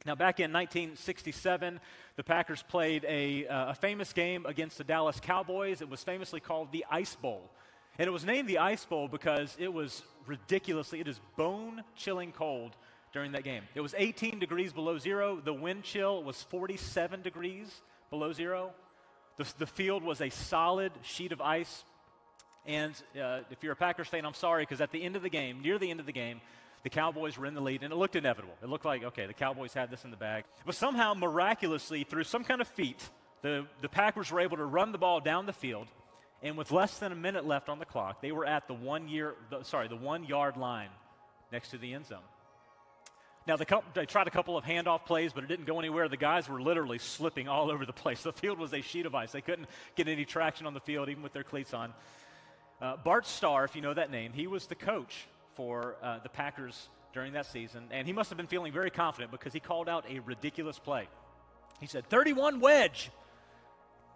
Now, back in 1967, the Packers played a famous game against the Dallas Cowboys. It was famously called the Ice Bowl. And it was named the Ice Bowl because it was it is bone-chilling cold during that game. It was 18 degrees below zero. The wind chill was 47 degrees below zero. The field was a solid sheet of ice. And if you're a Packers fan, I'm sorry, because at the end of the game, near the end of the game, the Cowboys were in the lead, and it looked inevitable. It looked like, okay, the Cowboys had this in the bag. But somehow, miraculously, through some kind of feat, the Packers were able to run the ball down the field, and with less than a minute left on the clock, they were at the 1 yard line next to the end zone. Now, they tried a couple of handoff plays, but it didn't go anywhere. The guys were literally slipping all over the place. The field was a sheet of ice. They couldn't get any traction on the field, even with their cleats on. Bart Starr, if you know that name, he was the coach for the Packers during that season, and he must have been feeling very confident because he called out a ridiculous play. He said, 31 wedge,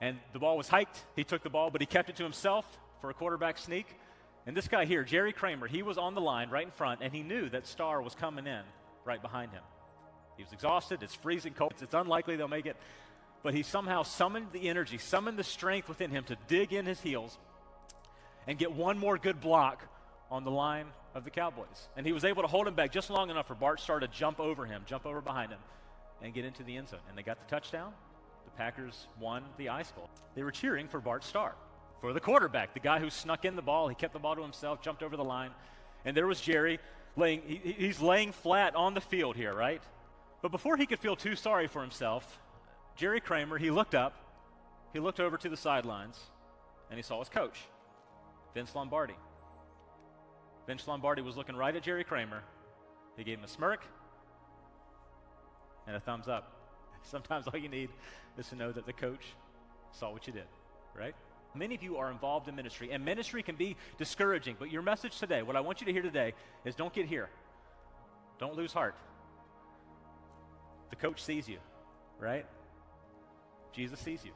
and the ball was hiked. He took the ball, but he kept it to himself for a quarterback sneak, and this guy here, Jerry Kramer, he was on the line right in front, and he knew that Starr was coming in right behind him. He was exhausted. It's freezing cold. It's unlikely they'll make it, but he somehow summoned the energy, summoned the strength within him to dig in his heels and get one more good block on the line of the Cowboys. And he was able to hold him back just long enough for Bart Starr to jump over behind him, and get into the end zone. And they got the touchdown. The Packers won the Ice Bowl. They were cheering for Bart Starr, for the quarterback, the guy who snuck in the ball. He kept the ball to himself, jumped over the line. And there was Jerry he's laying flat on the field here, right? But before he could feel too sorry for himself, Jerry Kramer, he looked up, he looked over to the sidelines, and he saw his coach, Vince Lombardi. Vince Lombardi was looking right at Jerry Kramer. He gave him a smirk and a thumbs up. Sometimes all you need is to know that the coach saw what you did, right? Many of you are involved in ministry, and ministry can be discouraging, but your message today, what I want you to hear today, is don't get here. Don't lose heart. The coach sees you, right? Jesus sees you.